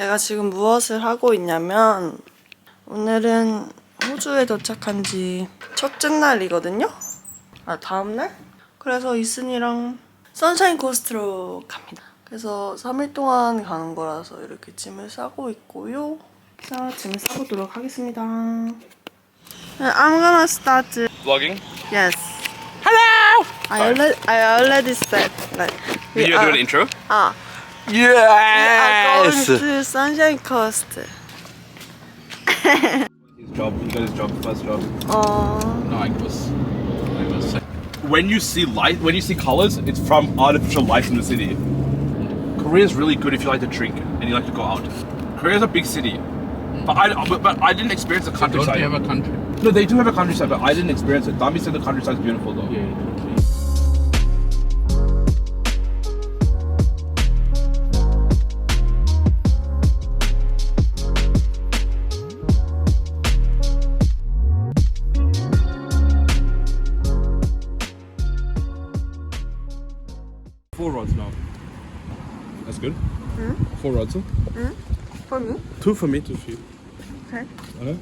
제가 지금 무엇을 하고 있냐면 오늘은 호주에 도착한 지 첫째 날이거든요? 아, 다음날? 그래서 이슨이랑 선샤인코스트로 갑니다. 그래서 3일 동안 가는 거라서 이렇게 짐을 싸고 있고요. 자, 짐을 싸보도록 하겠습니다. I'm gonna start Vlogging? Yes. Hello! I already said that Did you do an intro? we are Yes! going to Sunshine Coast. His job, he got his job, first job. No, I was when you see light, when you see colors, it's from artificial light in the city. Korea is really good if you like to drink and you like to go out. Korea is a big city, but I didn't experience the countryside. Don't they have a country? No, they do have a countryside, but I didn't experience it. Dami said the countryside is beautiful though. Yeah. Four rods now. That's good. 4 rods. For me? 2 for me, 2 for you. Okay. Okay.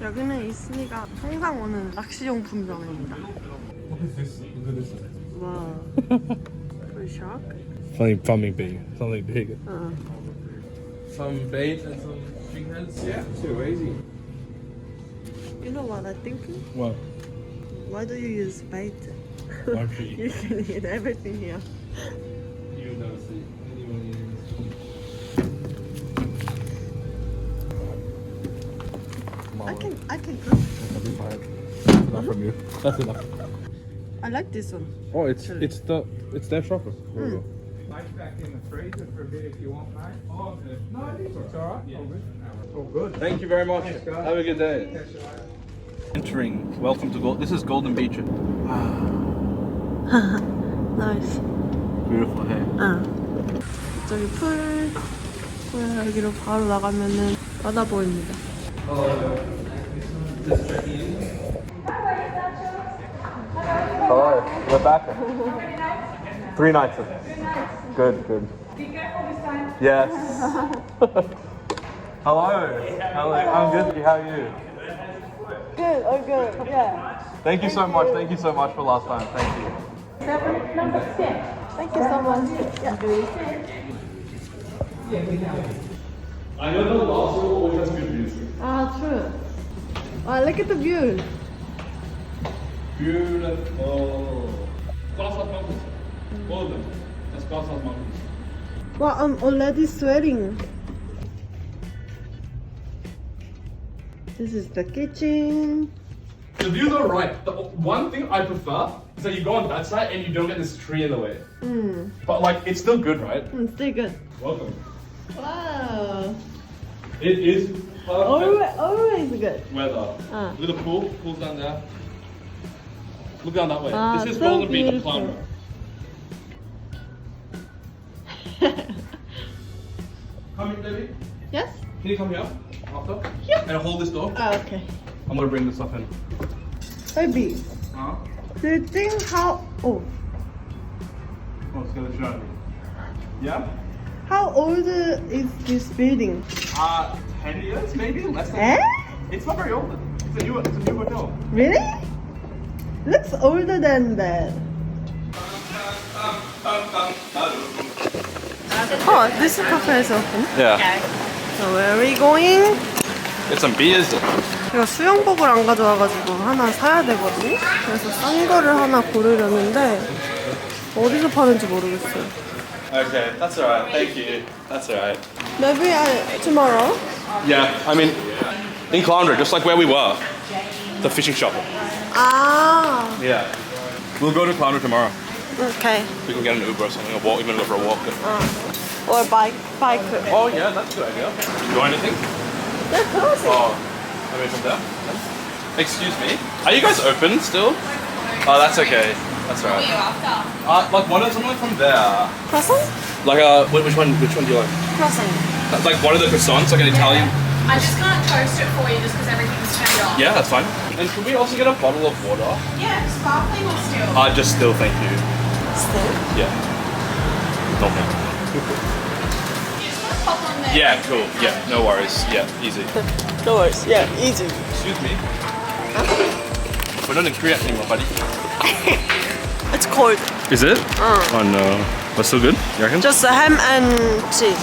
여기는 이슨이가 항상 오는 낚시용품 병입니다. What is this? Look at this. Wow. For shark? Something big. Something big. Some bait and some string heads. Yeah, too easy. You know what I'm thinking? What? Why do you use bait? Why should You can eat everything here. You never see anyone eating this. I can cook. That'll be fine. That's enough from you. That's enough. I like this one. Oh, it's their chocolate. Light back in the freezer for a bit if you want, mate. Oh, okay. No, it's alright. Yeah. All good. Thank you very much. Thanks, guys. Have a good day. Catch you later. Entering. Welcome to This is Golden Beach. Nice. Beautiful hair. 저기 풀 여기로 바로 나가면은 바다 보입니다. Hello, we're back. 3 nights. Good. Yes. Hello. I'm good. How are you? Good, good, yeah. Thank you so much. Thank you so much for last time. Thank you. Thank you so much. I know the last one always has good views. True. Look at the view. Beautiful. Glasshouse Mountains. All of them. That's Glasshouse Mountains. Wow, I'm already sweating. This is the kitchen. The views are right. The one thing I prefer is that you go on that side and you don't get this tree in the way. But like, it's still good, right? Still good. Welcome. Wow. It is perfect Always good. weather. Look at the pool. Pool's down there. Look down that way. This is so Golden Beach, the beautiful. climber. Come here, Debbie. Yes? Can you come here after? Yeah. And hold this door. Okay. I'm gonna bring this stuff in. Baby, Huh? do you think how... Oh, it's gonna show me. Yeah? How old is this building? 10 years, maybe less than. Eh? It's not very old. It's a new hotel. Really? Looks older than that. Oh, this cafe is open. Yeah. So where are we going? Get some beers. 제가 수영복을 안 가져와가지고 하나 사야 되거든요. 그래서 싼 거를 하나 고르려는데 어디서 파는지 모르겠어요. Okay, that's alright. Thank you. That's alright. Maybe tomorrow. Yeah, I mean, in Cloundra, just like where we were, the fishing shop. Yeah. We'll go to Cloundra tomorrow. Okay. We can get an Uber or something, or walk, even go for a walk. Or bike. Oh yeah, that's a good idea. You want anything? They're closing. Oh, I mean from there. Excuse me. Are you guys open still? Oh, that's okay. That's alright. What are you after? Like one of something from there. Croissant? Like which one do you like? Croissant. Like one of the croissants, like an Italian. I just can't toast it for you just because everything's turned off. Yeah, that's fine. And could we also get a bottle of water? Yeah, sparkling or still? Just still, thank you. Still? Yeah. Don't thank you. pop on there. Yeah, cool. Yeah, no worries. Yeah, easy. No worries. Yeah, easy. Excuse me. We're not in Korea anymore, buddy. It's cold. Is it? Oh no. What's so good? You reckon? Just a ham and cheese.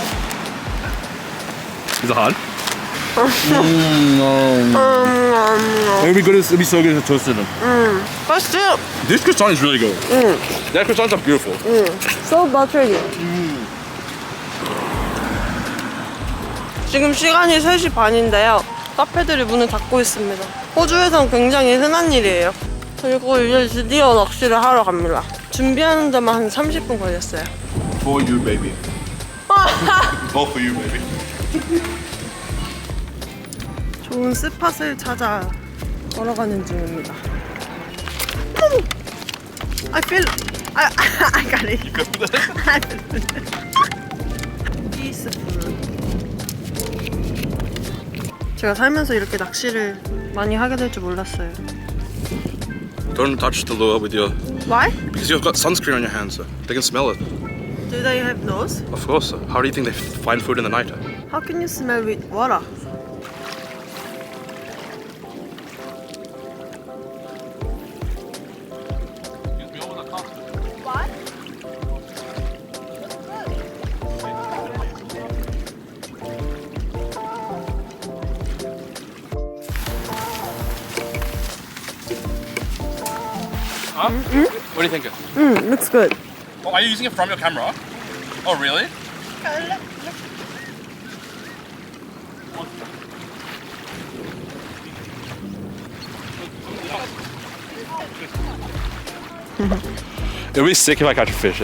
Is it hard? It'll be good. It'll be so good if toasted them. But still, This croissant is really good. Their croissants are beautiful. so buttery. 지금 시간이 3시 반인데요. 카페들이 문을 닫고 있습니다. 호주에선 굉장히 흔한 일이에요. 그리고 이제 드디어 낚시를 하러 갑니다. 준비하는 데만 한 30분 걸렸어요. For you, baby. All for you, baby. 좋은 스팟을 찾아 걸어가는 중입니다. I feel... I got it. You good with that? Peaceful. 제가 살면서 이렇게 낚시를 많이 하게 될 줄 몰랐어요. Don't touch the lure with your... Why? Because you've got sunscreen on your hands, so they can smell it. Do they have nose? Of course. How do you think they find food in the night? How can you smell with water? What? Huh? What do you think? Looks good. Oh, are you using it from your camera? Oh, really? It'll be sick if I catch a fish.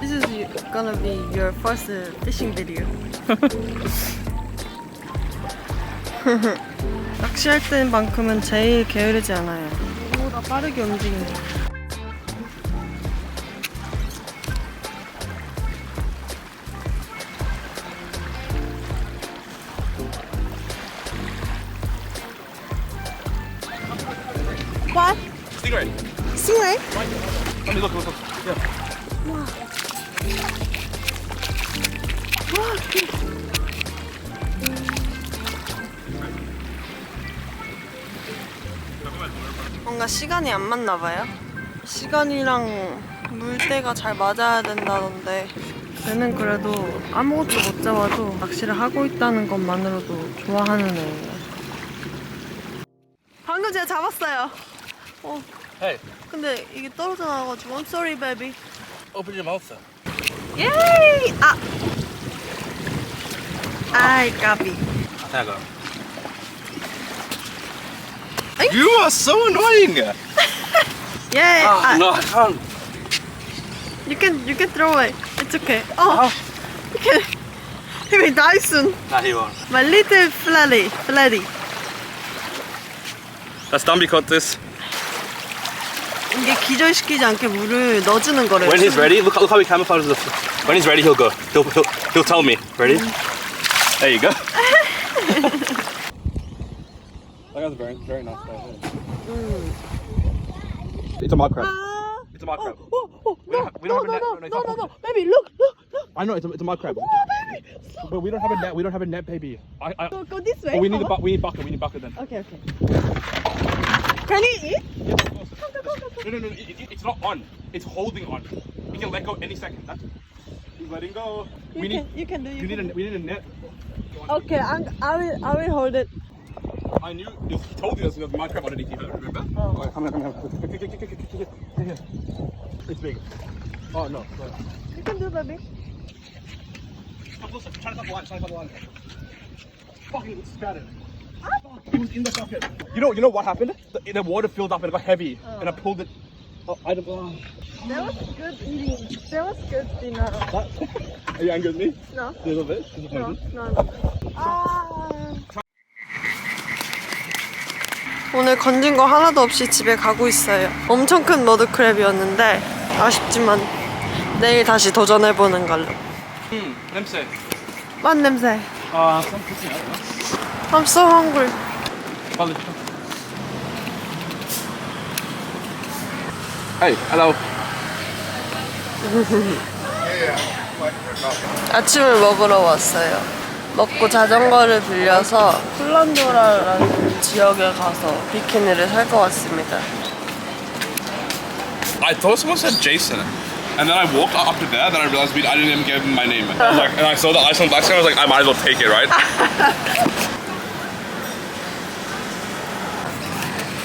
This is gonna be your first fishing video. 낚시할 때만큼은 제일 게으르지 않아요. 보다 빠르게 움직인다. What? Stingray. Stingray? Let me look. Yeah. 뭔가 시간이 안 맞나 봐요. 시간이랑 물때가 잘 맞아야 된다던데 얘는 그래도 아무것도 못 잡아도 낚시를 하고 있다는 것만으로도 좋아하는 애예요. 방금 제가 잡았어요. Hey, 근데 이게 떨어져 나와가지고 I'm sorry baby. open your mouth. 예이! 아이 까비. There you go. You are so annoying. 예. No, I can't. You can throw it. It's okay. Oh. You can. Hey, nice. Nah, he won't. My little flatty. That's done because this. 이게 기절시키지 않게 물을 넣어주는 거래요. When he's ready, look how he camouflages the. When he's ready, he'll go. He'll tell me. Ready? There you go. That guy's very nice guy. It's a mud crab. It's a mud crab. We don't have a net. No, baby, look. I know it's a mud crab. Oh, baby. But we don't have a net. We don't have a net, baby. Go this way. But we need bucket. We need bucket then. Okay. Can he eat? Yes, of course. No. It's not on. It's holding on. He can let go any second. That's. He's letting go. You can do. We need a net. Okay, I will hold it. I knew. He told you there's a mud crab underneath you. Remember? Oh. Come here. Here. It's big. Oh no. You can do, baby. Come closer. Try to cut the line. Fucking scattered. He was in the bucket. You know what happened? The water filled up and it got heavy, and I pulled it. That was good eating. That was good dinner. Are you angry with me? No. A little bit. Disappointed. No. 오늘 건진 거 하나도 없이 집에 가고 있어요. 엄청 큰 머드크랩이었는데 아쉽지만 내일 다시 도전해보는 걸로. 냄새. 맛 냄새. Some cooking. I don't know. I'm so hungry. 빨리. Hey, hello. Yeah. 아침을 먹으러 왔어요. 먹고 자전거를 빌려서 폴란도라라는 지역에 가서 비키니를 살 것 같습니다. I thought someone said Jason. And then I walked up to there, then I realized I didn't even give him my name. I was like, and I saw the Iceland black sky, I was like, I might as well take it, right?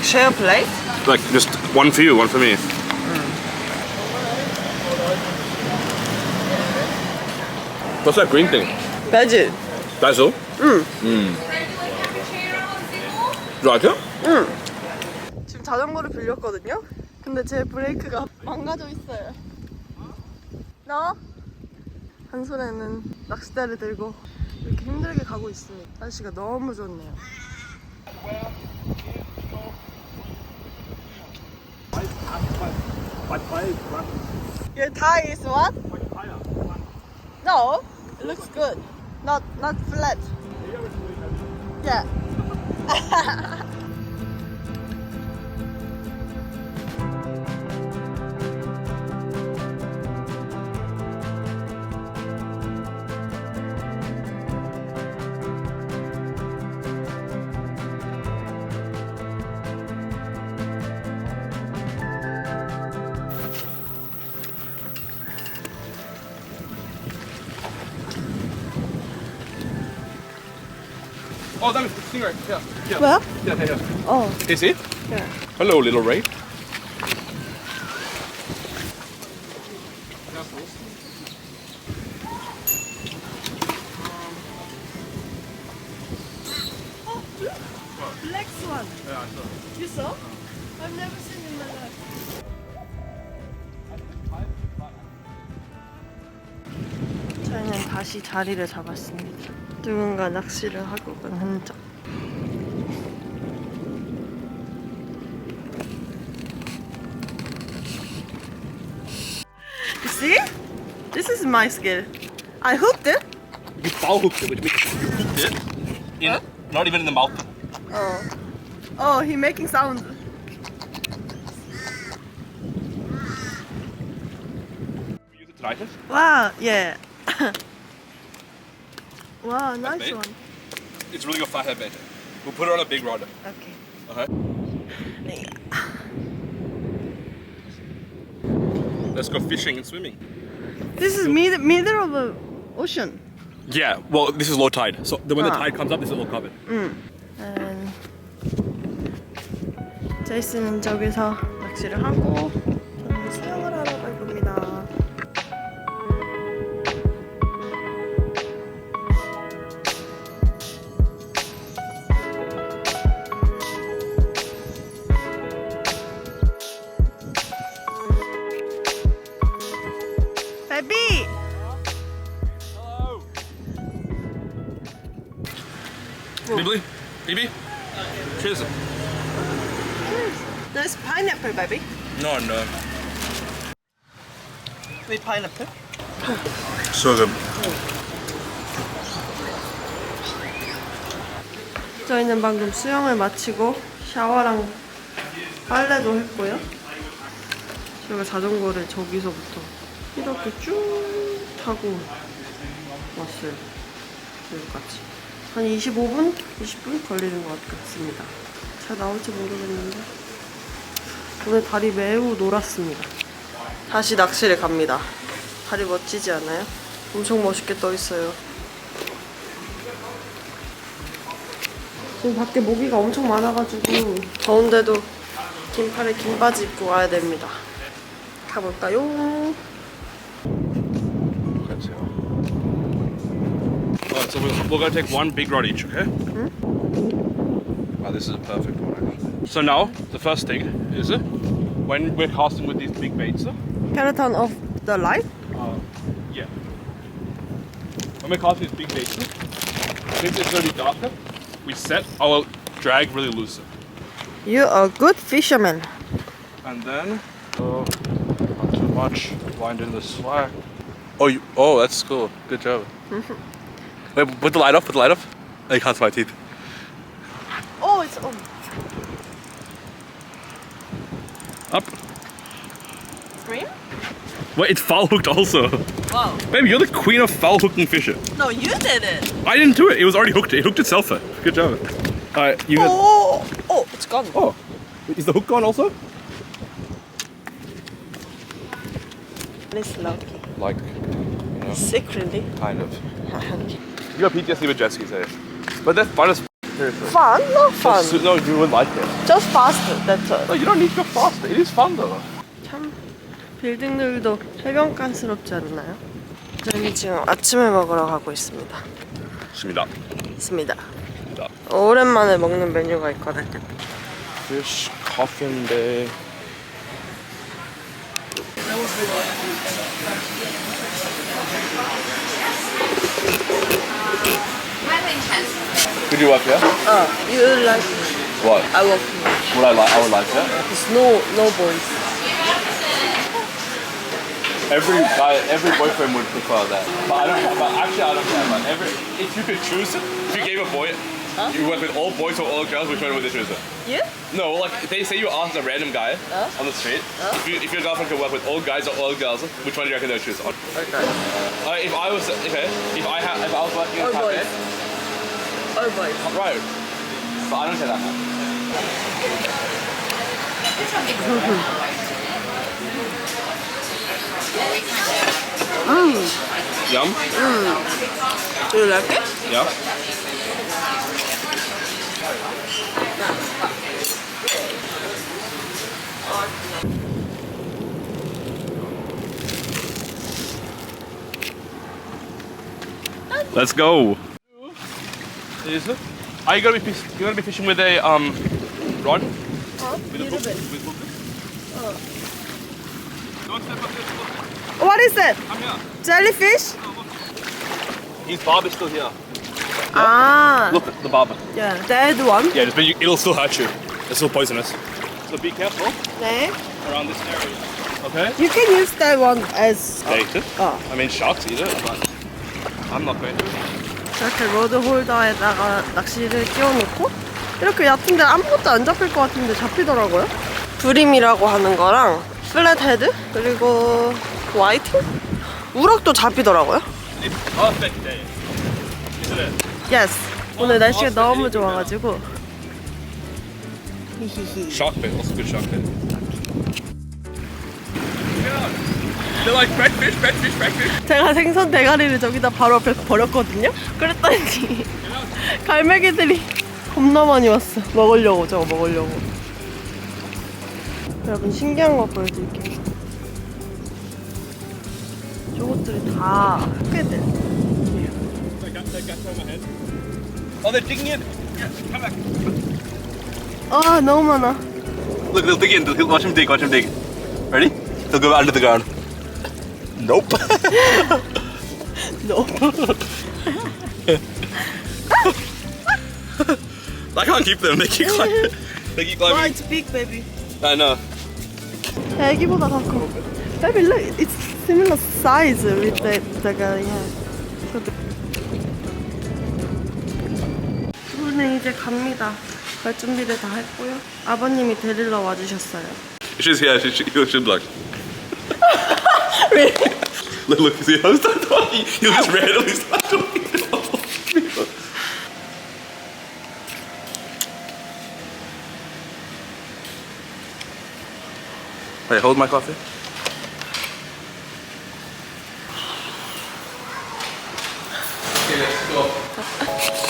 Share a plate? Like, just one for you, one for me. What's that green thing? 바질. Basil? 응. You like it? 응. 지금 자전거를 빌렸거든요? 근데 제 브레이크가 망가져 있어요. 너? 한 손에는 낚싯대를 들고 이렇게 힘들게 가고 있습니다. 날씨가 너무 좋네요. Your tie is what? No, it looks good. Not flat. Yeah. Oh, that is the stingray. Yeah. 뭐야? Yeah. 어. Can you see it? Yeah. Hello, little ray. Black swan. Yeah, I saw. You saw? I've never seen in my life. 저희는 다시 자리를 잡았습니다. 누군가 낚시를 하고 간 흔적. You see? This is my skill. I hooked it. You foul hooked it, which means you hooked it in, not even in the mouth. Oh. Oh, he making sound. You use it to knife it? Wow, yeah. Wow, nice bait? one. It's really good flathead bait. We'll put it on a big rod. Okay. Okay. Let's go fishing and swimming. This is middle of the ocean. Yeah, well, this is low tide. So when the Ah. tide comes up, this is all covered. And 제이슨은 저기서 낚시를 하고 저는 수영을 하러 갈 겁니다. Baby! Bibbly? Bibi? Cheers. There's pineapple, baby. No. With pineapple? So good. 저희는 방금 수영을 마치고 샤워랑 빨래도 했고요. 저희가 자전거를 저기서부터 이렇게 쭉 타고 왔어요. 여기까지. 한 25분? 20분 걸리는 것 같습니다. 잘 나올지 모르겠는데 오늘 다리 매우 놀았습니다. 다시 낚시를 갑니다. 다리 멋지지 않아요? 엄청 멋있게 떠 있어요. 지금 밖에 모기가 엄청 많아가지고 더운데도 긴 팔에 긴 바지 입고 와야 됩니다. 가볼까요? Alright, so we're going to take one big rod each, okay? Wow, this is a perfect one, actually. So now, the first thing is when we're casting with these big baits, Can I turn off the light? yeah. When we're casting these big baits, since it's going to be darker, we set our drag really loose. You're a good fisherman. And then, not too much, wind in the slack. Oh, that's cool. Good job. Wait, put the light off, Oh, you can't see my teeth. Oh, it's on. Up. Green? Wait, it's foul hooked also. Wow. Baby, you're the queen of foul hooking fish. No, you did it. I didn't do it. It was already hooked. It hooked itself. Good job. Alright, you. Oh, it's gone. Oh, is the hook gone also? It's lucky. Like, you know, Secretly. kind of. You got PTSD with jet skis, eh? But that's fun as seriously. Fun? Not fun. No, you wouldn't like it. Just faster, that's all. No, you don't need to go faster. It is fun though. 참 빌딩들도 해변가스럽지 않나요? 저희는 지금 아침을 먹으러 가고 있습니다. 있습니다. 있습니다. 오랜만에 먹는 메뉴가 있거든요. Fish, coffin인데. Could you work here? You like What? I work Would I like? I would like that. It's no boys. Every boyfriend would prefer that. But I don't. But actually, I don't care. But if you could choose it, if you gave a boy, you work with all boys or all girls, which one would they choose? You? No, like they say you ask a random guy on the street. If your girlfriend could work with all guys or all girls, which one do you reckon they'll choose? Okay. If I was working in a All cafe, boys. All boys. right? But I don't say that much. Yum. Do you like it? Yeah. Let's go. Is it? Are you gonna be fishing with a rod? With a hook? With hook? Don't step up there. What is it? Come here. Jellyfish? His barb is still here. Ah. Look at the barber. Yeah, the red one. Yeah, but it'll still hurt you. It's still poisonous. So be careful 네. around this area. Okay? You can use that one as Baked it. 어. I mean, sharks eat it, but I'm not going to. 이렇게 로드 홀더에다가 낚시를 끼워놓고 이렇게 얕은데 아무것도 안 잡힐 것 같은데 잡히더라고요. 브림이라고 하는 거랑 플랫헤드 그리고 화이팅? 우럭도 잡히더라고요. It's perfect day, isn't it? Yes. 오늘 날씨가 너무 좋아가지고. 히히히. Shark bait, also good shark bait. They're like red fish, red fish, red fish. 제가 생선 대가리를 저기다 바로 앞에 버렸거든요. 그랬더니 갈매기들이 겁나 많이 왔어. 먹으려고 저거 먹으려고. 여러분 신기한 거 보여드릴게요. 저것들이 다 흑개들. Oh, they're digging in. Yeah, come back. 아 너무 많아. Look, they'll dig in. Watch them dig. Watch them dig. Ready? They'll go under the ground. Nope. 너무. I can't keep them. They keep climbing. They keep Oh, climbing. it's big, baby. I know. 애기보다 더 커. Baby, look, it's similar size with the guy. 우리는 이제 갑니다. 갈 준비를 다 했고요. 아버님이 데리러 와주셨어요. She's here. She'll be like. Really? Look, see how start talking. He'll just randomly start talking. Hey, hold my coffee. Okay, let's go.